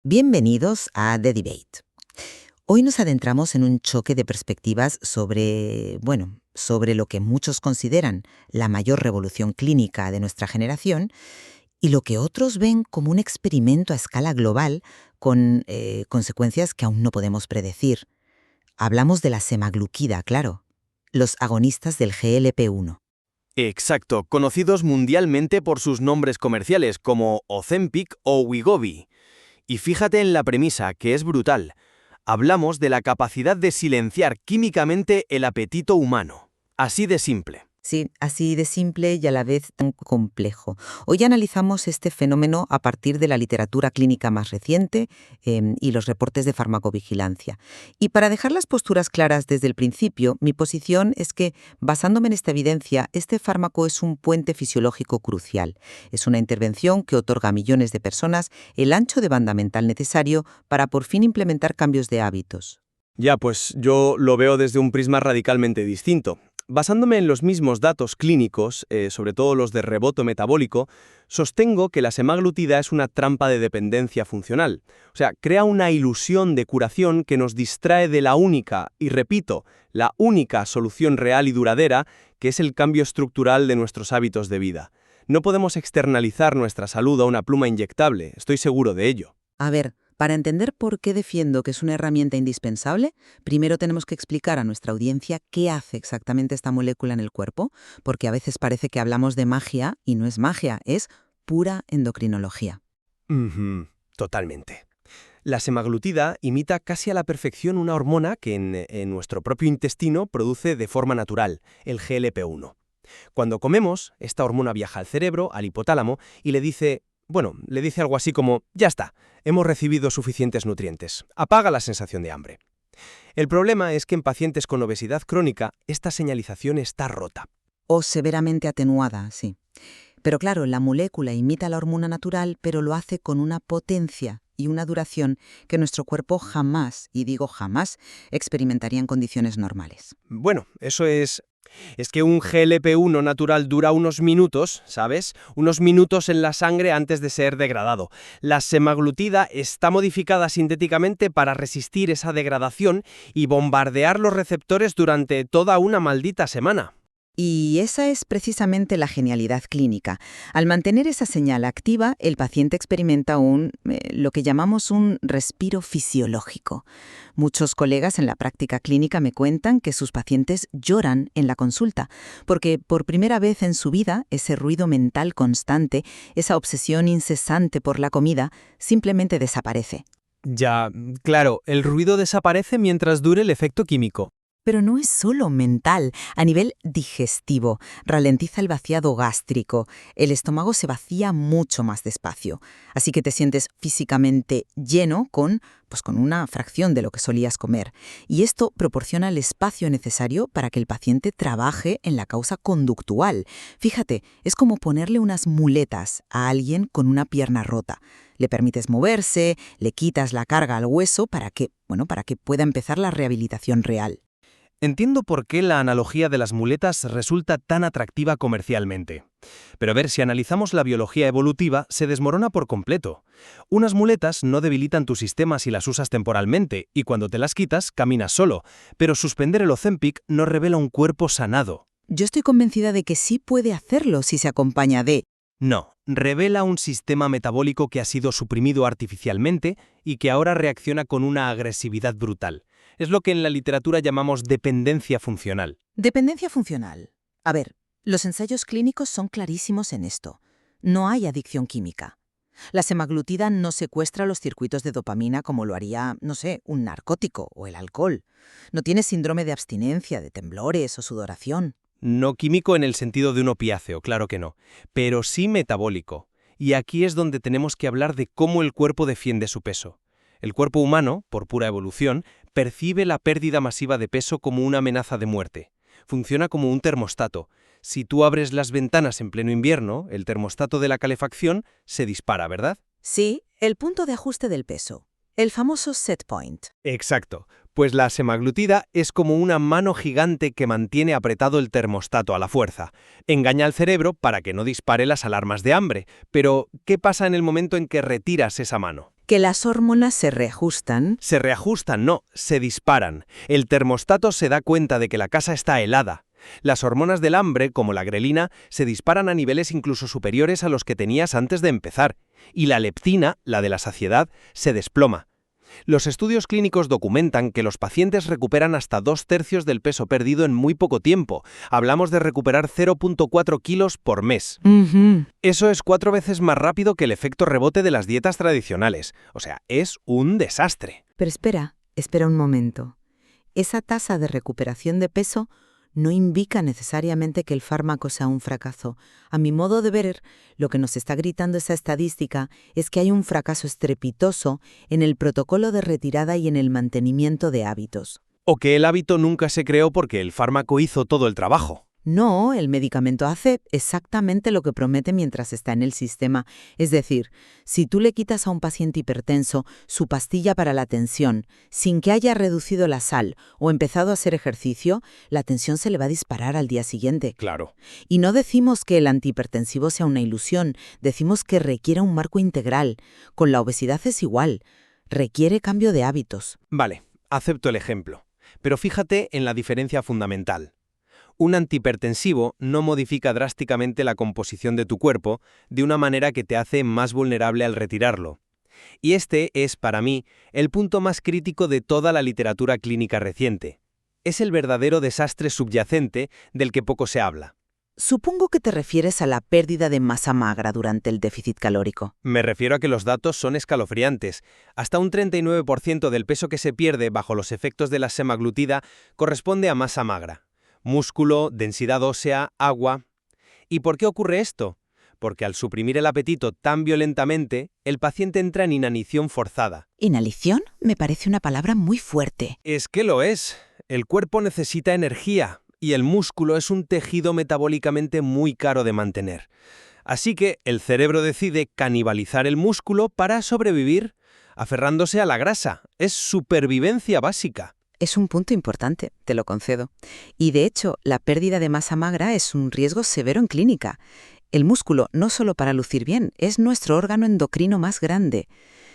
Bienvenidos a The Debate. Hoy nos adentramos en un choque de perspectivas sobre lo que muchos consideran la mayor revolución clínica de nuestra generación y lo que otros ven como un experimento a escala global con consecuencias que aún no podemos predecir. Hablamos de la semaglutida, claro, los agonistas del GLP-1. Exacto, conocidos mundialmente por sus nombres comerciales como Ozempic o Wegovy. Y fíjate en la premisa, que es brutal. Hablamos de la capacidad de silenciar químicamente el apetito humano. Así de simple. Sí, así de simple y a la vez tan complejo. Hoy analizamos este fenómeno a partir de la literatura clínica más reciente y los reportes de farmacovigilancia. Y para dejar las posturas claras desde el principio, mi posición es que, basándome en esta evidencia, este fármaco es un puente fisiológico crucial. Es una intervención que otorga a millones de personas el ancho de banda mental necesario para por fin implementar cambios de hábitos. Ya, pues yo lo veo desde un prisma radicalmente distinto. Basándome en los mismos datos clínicos, sobre todo los de rebote metabólico, sostengo que la semaglutida es una trampa de dependencia funcional. O sea, crea una ilusión de curación que nos distrae de la única, y repito, la única solución real y duradera, que es el cambio estructural de nuestros hábitos de vida. No podemos externalizar nuestra salud a una pluma inyectable, estoy seguro de ello. A ver, para entender por qué defiendo que es una herramienta indispensable, primero tenemos que explicar a nuestra audiencia qué hace exactamente esta molécula en el cuerpo, porque a veces parece que hablamos de magia y no es magia, es pura endocrinología. Totalmente. La semaglutida imita casi a la perfección una hormona que en nuestro propio intestino produce de forma natural, el GLP-1. Cuando comemos, esta hormona viaja al cerebro, al hipotálamo, y le dice algo así como, ya está, hemos recibido suficientes nutrientes, apaga la sensación de hambre. El problema es que en pacientes con obesidad crónica, esta señalización está rota. O severamente atenuada, sí. Pero claro, la molécula imita la hormona natural, pero lo hace con una potencia y una duración que nuestro cuerpo jamás, y digo jamás, experimentaría en condiciones normales. Bueno, eso es que un GLP-1 natural dura unos minutos, ¿sabes? Unos minutos en la sangre antes de ser degradado. La semaglutida está modificada sintéticamente para resistir esa degradación y bombardear los receptores durante toda una maldita semana. Y esa es precisamente la genialidad clínica. Al mantener esa señal activa, el paciente experimenta lo que llamamos un respiro fisiológico. Muchos colegas en la práctica clínica me cuentan que sus pacientes lloran en la consulta, porque por primera vez en su vida ese ruido mental constante, esa obsesión incesante por la comida, simplemente desaparece. Ya, claro, el ruido desaparece mientras dure el efecto químico. Pero no es solo mental, a nivel digestivo, ralentiza el vaciado gástrico, el estómago se vacía mucho más despacio, así que te sientes físicamente lleno con una fracción de lo que solías comer. Y esto proporciona el espacio necesario para que el paciente trabaje en la causa conductual. Fíjate, es como ponerle unas muletas a alguien con una pierna rota. Le permites moverse, le quitas la carga al hueso para que pueda empezar la rehabilitación real. Entiendo por qué la analogía de las muletas resulta tan atractiva comercialmente. Pero a ver, si analizamos la biología evolutiva, se desmorona por completo. Unas muletas no debilitan tu sistema si las usas temporalmente, y cuando te las quitas, caminas solo. Pero suspender el Ozempic no revela un cuerpo sanado. Yo estoy convencida de que sí puede hacerlo si se acompaña de... No, revela un sistema metabólico que ha sido suprimido artificialmente y que ahora reacciona con una agresividad brutal. Es lo que en la literatura llamamos dependencia funcional. Dependencia funcional. A ver, los ensayos clínicos son clarísimos en esto. No hay adicción química. La semaglutida no secuestra los circuitos de dopamina como lo haría, un narcótico o el alcohol. No tiene síndrome de abstinencia, de temblores o sudoración. No químico en el sentido de un opiáceo, claro que no, pero sí metabólico. Y aquí es donde tenemos que hablar de cómo el cuerpo defiende su peso. El cuerpo humano, por pura evolución, percibe la pérdida masiva de peso como una amenaza de muerte. Funciona como un termostato. Si tú abres las ventanas en pleno invierno, el termostato de la calefacción se dispara, ¿verdad? Sí, el punto de ajuste del peso. El famoso set point. Exacto. Pues la semaglutida es como una mano gigante que mantiene apretado el termostato a la fuerza. Engaña al cerebro para que no dispare las alarmas de hambre. Pero, ¿qué pasa en el momento en que retiras esa mano? Que las hormonas se reajustan. Se reajustan, no, se disparan. El termostato se da cuenta de que la casa está helada. Las hormonas del hambre, como la grelina, se disparan a niveles incluso superiores a los que tenías antes de empezar. Y la leptina, la de la saciedad, se desploma. Los estudios clínicos documentan que los pacientes recuperan hasta 2/3 del peso perdido en muy poco tiempo. Hablamos de recuperar 0,4 kilos por mes. Eso es 4 veces más rápido que el efecto rebote de las dietas tradicionales. O sea, es un desastre. Pero espera un momento. Esa tasa de recuperación de peso no indica necesariamente que el fármaco sea un fracaso. A mi modo de ver, lo que nos está gritando esa estadística es que hay un fracaso estrepitoso en el protocolo de retirada y en el mantenimiento de hábitos. O que el hábito nunca se creó porque el fármaco hizo todo el trabajo. No, el medicamento hace exactamente lo que promete mientras está en el sistema. Es decir, si tú le quitas a un paciente hipertenso su pastilla para la tensión, sin que haya reducido la sal o empezado a hacer ejercicio, la tensión se le va a disparar al día siguiente. Claro. Y no decimos que el antihipertensivo sea una ilusión, decimos que requiere un marco integral. Con la obesidad es igual, requiere cambio de hábitos. Vale, acepto el ejemplo. Pero fíjate en la diferencia fundamental. Un antihipertensivo no modifica drásticamente la composición de tu cuerpo de una manera que te hace más vulnerable al retirarlo. Y este es, para mí, el punto más crítico de toda la literatura clínica reciente. Es el verdadero desastre subyacente del que poco se habla. Supongo que te refieres a la pérdida de masa magra durante el déficit calórico. Me refiero a que los datos son escalofriantes. Hasta un 39% del peso que se pierde bajo los efectos de la semaglutida corresponde a masa magra. Músculo, densidad ósea, agua. ¿Y por qué ocurre esto? Porque al suprimir el apetito tan violentamente, el paciente entra en inanición forzada. ¿Inanición? Me parece una palabra muy fuerte. Es que lo es. El cuerpo necesita energía y el músculo es un tejido metabólicamente muy caro de mantener. Así que el cerebro decide canibalizar el músculo para sobrevivir, aferrándose a la grasa. Es supervivencia básica. Es un punto importante, te lo concedo. Y de hecho, la pérdida de masa magra es un riesgo severo en clínica. El músculo, no solo para lucir bien, es nuestro órgano endocrino más grande.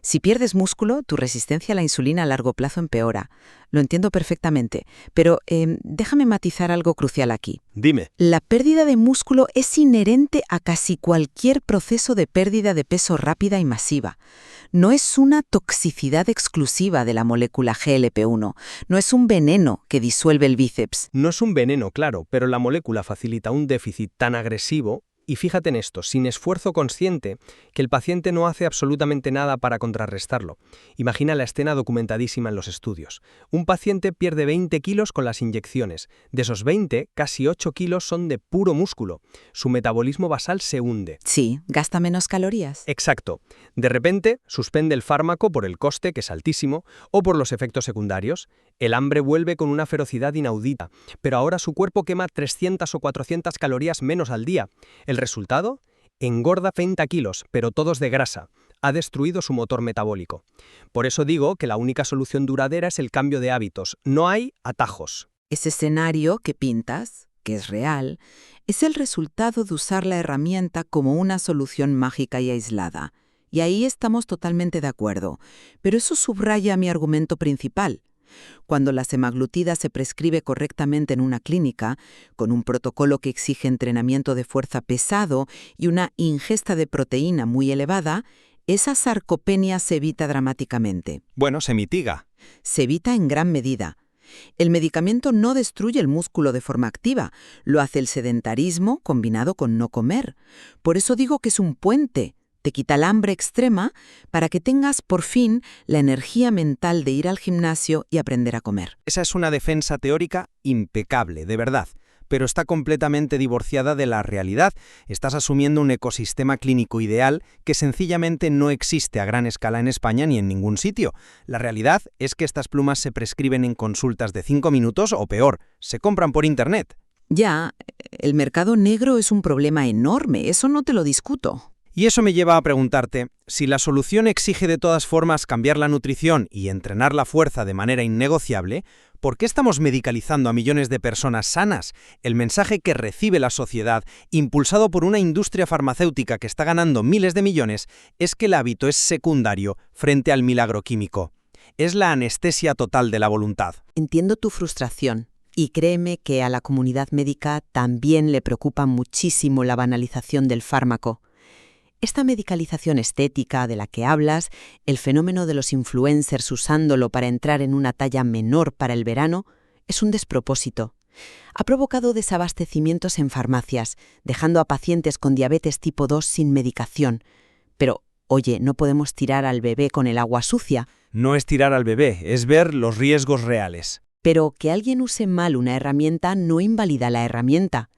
Si pierdes músculo, tu resistencia a la insulina a largo plazo empeora. Lo entiendo perfectamente, pero déjame matizar algo crucial aquí. Dime. La pérdida de músculo es inherente a casi cualquier proceso de pérdida de peso rápida y masiva. No es una toxicidad exclusiva de la molécula GLP-1, no es un veneno que disuelve el bíceps. No es un veneno, claro, pero la molécula facilita un déficit tan agresivo. Y fíjate en esto, sin esfuerzo consciente, que el paciente no hace absolutamente nada para contrarrestarlo. Imagina la escena documentadísima en los estudios. Un paciente pierde 20 kilos con las inyecciones. De esos 20, casi 8 kilos son de puro músculo. Su metabolismo basal se hunde. Sí, gasta menos calorías. Exacto. De repente, suspende el fármaco por el coste, que es altísimo, o por los efectos secundarios. El hambre vuelve con una ferocidad inaudita, pero ahora su cuerpo quema 300 o 400 calorías menos al día. ¿El resultado? Engorda 30 kilos, pero todos de grasa. Ha destruido su motor metabólico. Por eso digo que la única solución duradera es el cambio de hábitos. No hay atajos. Ese escenario que pintas, que es real, es el resultado de usar la herramienta como una solución mágica y aislada. Y ahí estamos totalmente de acuerdo. Pero eso subraya mi argumento principal. Cuando la semaglutida se prescribe correctamente en una clínica, con un protocolo que exige entrenamiento de fuerza pesado y una ingesta de proteína muy elevada, esa sarcopenia se evita dramáticamente. Bueno, se mitiga. Se evita en gran medida. El medicamento no destruye el músculo de forma activa, lo hace el sedentarismo combinado con no comer. Por eso digo que es un puente. Te quita el hambre extrema para que tengas, por fin, la energía mental de ir al gimnasio y aprender a comer. Esa es una defensa teórica impecable, de verdad, pero está completamente divorciada de la realidad. Estás asumiendo un ecosistema clínico ideal que sencillamente no existe a gran escala en España ni en ningún sitio. La realidad es que estas plumas se prescriben en consultas de 5 minutos o peor, se compran por Internet. Ya, el mercado negro es un problema enorme, eso no te lo discuto. Y eso me lleva a preguntarte, si la solución exige de todas formas cambiar la nutrición y entrenar la fuerza de manera innegociable, ¿por qué estamos medicalizando a millones de personas sanas? El mensaje que recibe la sociedad, impulsado por una industria farmacéutica que está ganando miles de millones, es que el hábito es secundario frente al milagro químico. Es la anestesia total de la voluntad. Entiendo tu frustración. Y créeme que a la comunidad médica también le preocupa muchísimo la banalización del fármaco. Esta medicalización estética de la que hablas, el fenómeno de los influencers usándolo para entrar en una talla menor para el verano, es un despropósito. Ha provocado desabastecimientos en farmacias, dejando a pacientes con diabetes tipo 2 sin medicación. Pero, oye, no podemos tirar al bebé con el agua sucia. No es tirar al bebé, es ver los riesgos reales. Pero que alguien use mal una herramienta no invalida la herramienta.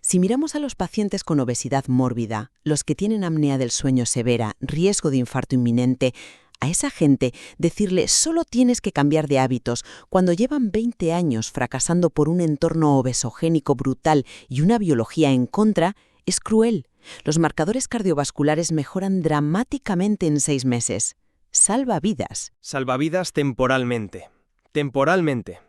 Si miramos a los pacientes con obesidad mórbida, los que tienen apnea del sueño severa, riesgo de infarto inminente, a esa gente decirle solo tienes que cambiar de hábitos cuando llevan 20 años fracasando por un entorno obesogénico brutal y una biología en contra, es cruel. Los marcadores cardiovasculares mejoran dramáticamente en 6 meses. Salva vidas. Salva vidas temporalmente. Temporalmente.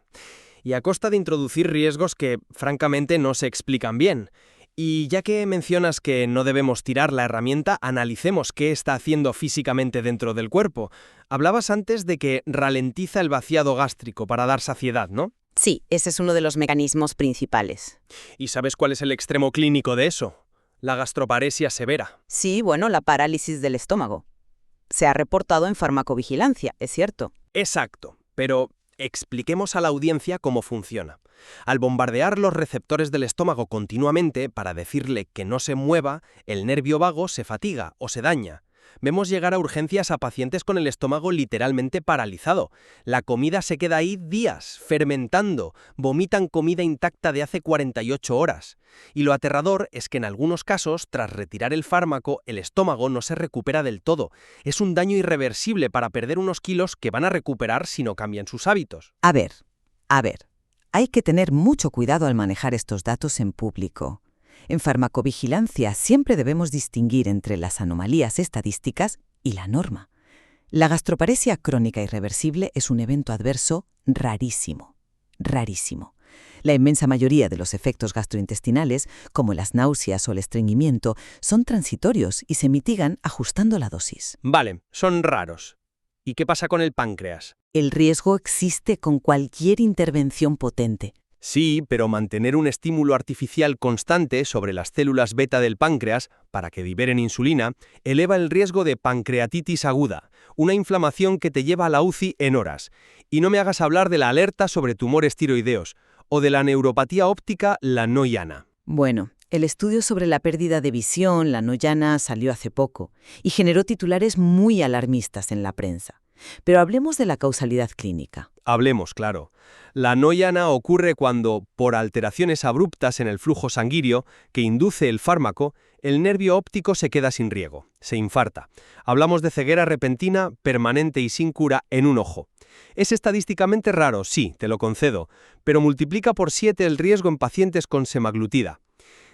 Y a costa de introducir riesgos que, francamente, no se explican bien. Y ya que mencionas que no debemos tirar la herramienta, analicemos qué está haciendo físicamente dentro del cuerpo. Hablabas antes de que ralentiza el vaciado gástrico para dar saciedad, ¿no? Sí, ese es uno de los mecanismos principales. ¿Y sabes cuál es el extremo clínico de eso? La gastroparesia severa. Sí, bueno, la parálisis del estómago. Se ha reportado en farmacovigilancia, es cierto. Exacto, pero expliquemos a la audiencia cómo funciona. Al bombardear los receptores del estómago continuamente para decirle que no se mueva, el nervio vago se fatiga o se daña. Vemos llegar a urgencias a pacientes con el estómago literalmente paralizado. La comida se queda ahí días, fermentando, vomitan comida intacta de hace 48 horas. Y lo aterrador es que en algunos casos, tras retirar el fármaco, el estómago no se recupera del todo. Es un daño irreversible para perder unos kilos que van a recuperar si no cambian sus hábitos. A ver. Hay que tener mucho cuidado al manejar estos datos en público. En farmacovigilancia siempre debemos distinguir entre las anomalías estadísticas y la norma. La gastroparesia crónica irreversible es un evento adverso rarísimo. Rarísimo. La inmensa mayoría de los efectos gastrointestinales, como las náuseas o el estreñimiento, son transitorios y se mitigan ajustando la dosis. Vale, son raros. ¿Y qué pasa con el páncreas? El riesgo existe con cualquier intervención potente. Sí, pero mantener un estímulo artificial constante sobre las células beta del páncreas, para que liberen insulina, eleva el riesgo de pancreatitis aguda, una inflamación que te lleva a la UCI en horas. Y no me hagas hablar de la alerta sobre tumores tiroideos, o de la neuropatía óptica lanoiana. Bueno, el estudio sobre la pérdida de visión lanoiana salió hace poco y generó titulares muy alarmistas en la prensa. Pero hablemos de la causalidad clínica. Hablemos, claro. La lanoiana ocurre cuando, por alteraciones abruptas en el flujo sanguíneo que induce el fármaco, el nervio óptico se queda sin riego, se infarta. Hablamos de ceguera repentina, permanente y sin cura en un ojo. Es estadísticamente raro, sí, te lo concedo, pero multiplica por 7 el riesgo en pacientes con semaglutida.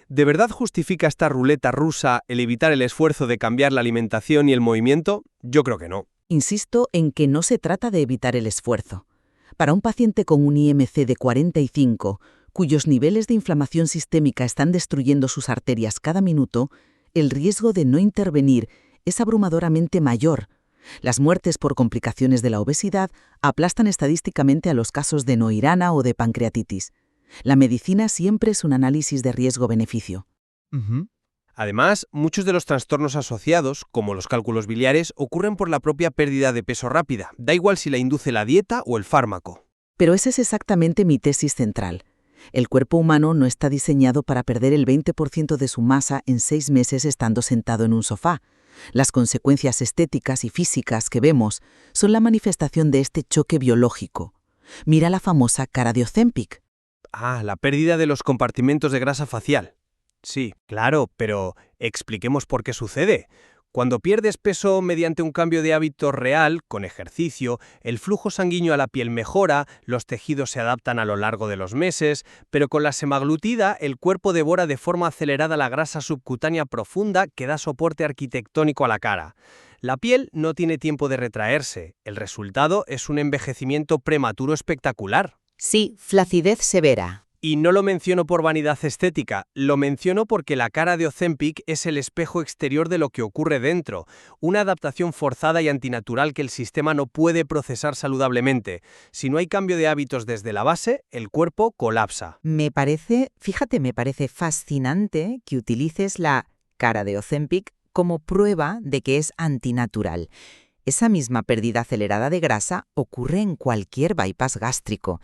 ¿De verdad justifica esta ruleta rusa el evitar el esfuerzo de cambiar la alimentación y el movimiento? Yo creo que no. Insisto en que no se trata de evitar el esfuerzo. Para un paciente con un IMC de 45, cuyos niveles de inflamación sistémica están destruyendo sus arterias cada minuto, el riesgo de no intervenir es abrumadoramente mayor. Las muertes por complicaciones de la obesidad aplastan estadísticamente a los casos de noirana o de pancreatitis. La medicina siempre es un análisis de riesgo-beneficio. Además, muchos de los trastornos asociados, como los cálculos biliares, ocurren por la propia pérdida de peso rápida. Da igual si la induce la dieta o el fármaco. Pero esa es exactamente mi tesis central. El cuerpo humano no está diseñado para perder el 20% de su masa en 6 meses estando sentado en un sofá. Las consecuencias estéticas y físicas que vemos son la manifestación de este choque biológico. Mira la famosa cara de Ozempic. Ah, la pérdida de los compartimentos de grasa facial. Sí, claro, pero expliquemos por qué sucede. Cuando pierdes peso mediante un cambio de hábito real, con ejercicio, el flujo sanguíneo a la piel mejora, los tejidos se adaptan a lo largo de los meses, pero con la semaglutida el cuerpo devora de forma acelerada la grasa subcutánea profunda que da soporte arquitectónico a la cara. La piel no tiene tiempo de retraerse, el resultado es un envejecimiento prematuro espectacular. Sí, flacidez severa. Y no lo menciono por vanidad estética, lo menciono porque la cara de Ozempic es el espejo exterior de lo que ocurre dentro, una adaptación forzada y antinatural que el sistema no puede procesar saludablemente. Si no hay cambio de hábitos desde la base, el cuerpo colapsa. Me parece fascinante que utilices la cara de Ozempic como prueba de que es antinatural. Esa misma pérdida acelerada de grasa ocurre en cualquier bypass gástrico.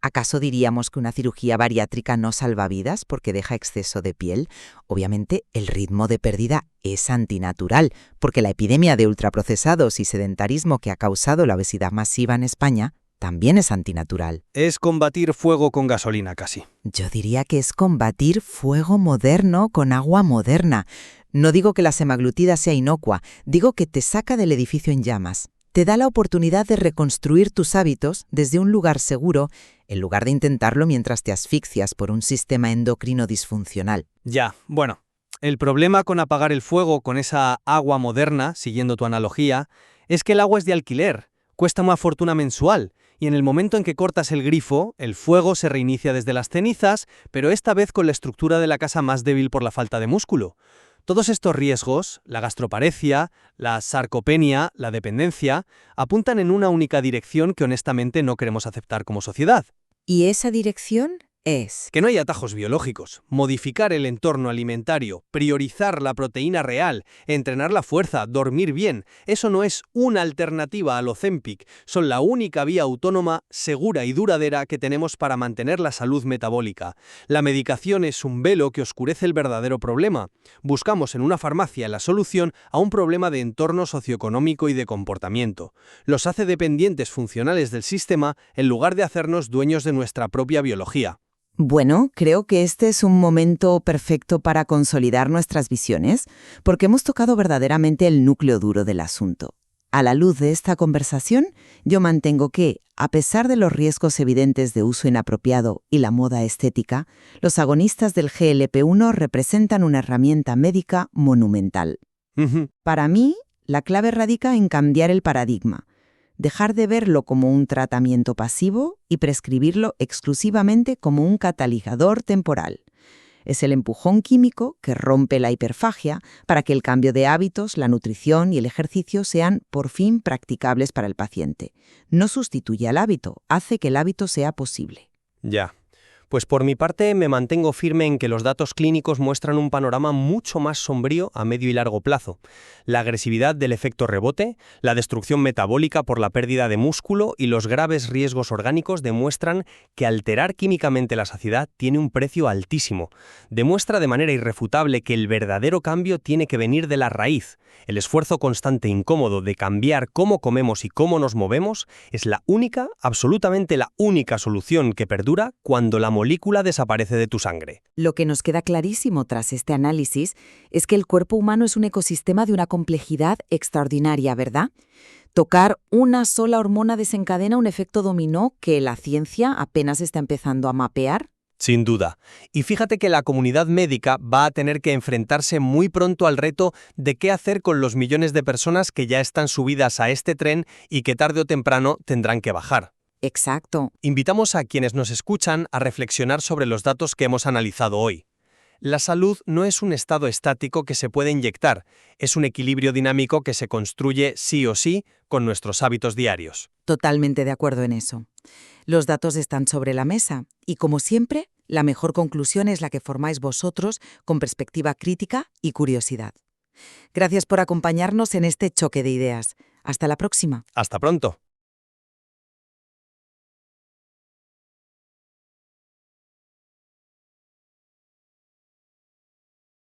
¿Acaso diríamos que una cirugía bariátrica no salva vidas porque deja exceso de piel? Obviamente, el ritmo de pérdida es antinatural, porque la epidemia de ultraprocesados y sedentarismo que ha causado la obesidad masiva en España también es antinatural. Es combatir fuego con gasolina casi. Yo diría que es combatir fuego moderno con agua moderna. No digo que la semaglutida sea inocua, digo que te saca del edificio en llamas. Te da la oportunidad de reconstruir tus hábitos desde un lugar seguro, en lugar de intentarlo mientras te asfixias por un sistema endocrino disfuncional. Ya, bueno, el problema con apagar el fuego con esa agua moderna, siguiendo tu analogía, es que el agua es de alquiler, cuesta una fortuna mensual, y en el momento en que cortas el grifo, el fuego se reinicia desde las cenizas, pero esta vez con la estructura de la casa más débil por la falta de músculo. Todos estos riesgos, la gastroparesia, la sarcopenia, la dependencia, apuntan en una única dirección que honestamente no queremos aceptar como sociedad. ¿Y esa dirección es? Que no hay atajos biológicos, modificar el entorno alimentario, priorizar la proteína real, entrenar la fuerza, dormir bien, eso no es una alternativa al Ozempic, son la única vía autónoma, segura y duradera que tenemos para mantener la salud metabólica. La medicación es un velo que oscurece el verdadero problema. Buscamos en una farmacia la solución a un problema de entorno socioeconómico y de comportamiento. Los hace dependientes funcionales del sistema en lugar de hacernos dueños de nuestra propia biología. Bueno, creo que este es un momento perfecto para consolidar nuestras visiones, porque hemos tocado verdaderamente el núcleo duro del asunto. A la luz de esta conversación, yo mantengo que, a pesar de los riesgos evidentes de uso inapropiado y la moda estética, los agonistas del GLP-1 representan una herramienta médica monumental. Para mí, la clave radica en cambiar el paradigma. Dejar de verlo como un tratamiento pasivo y prescribirlo exclusivamente como un catalizador temporal. Es el empujón químico que rompe la hiperfagia para que el cambio de hábitos, la nutrición y el ejercicio sean por fin practicables para el paciente. No sustituye al hábito, hace que el hábito sea posible. Ya. Pues por mi parte me mantengo firme en que los datos clínicos muestran un panorama mucho más sombrío a medio y largo plazo. La agresividad del efecto rebote, la destrucción metabólica por la pérdida de músculo y los graves riesgos orgánicos demuestran que alterar químicamente la saciedad tiene un precio altísimo. Demuestra de manera irrefutable que el verdadero cambio tiene que venir de la raíz. El esfuerzo constante e incómodo de cambiar cómo comemos y cómo nos movemos es la única, absolutamente la única solución que perdura cuando la molécula desaparece de tu sangre. Lo que nos queda clarísimo tras este análisis es que el cuerpo humano es un ecosistema de una complejidad extraordinaria, ¿verdad? Tocar una sola hormona desencadena un efecto dominó que la ciencia apenas está empezando a mapear. Sin duda. Y fíjate que la comunidad médica va a tener que enfrentarse muy pronto al reto de qué hacer con los millones de personas que ya están subidas a este tren y que tarde o temprano tendrán que bajar. Exacto. Invitamos a quienes nos escuchan a reflexionar sobre los datos que hemos analizado hoy. La salud no es un estado estático que se puede inyectar, es un equilibrio dinámico que se construye sí o sí con nuestros hábitos diarios. Totalmente de acuerdo en eso. Los datos están sobre la mesa y, como siempre, la mejor conclusión es la que formáis vosotros con perspectiva crítica y curiosidad. Gracias por acompañarnos en este choque de ideas. Hasta la próxima. Hasta pronto.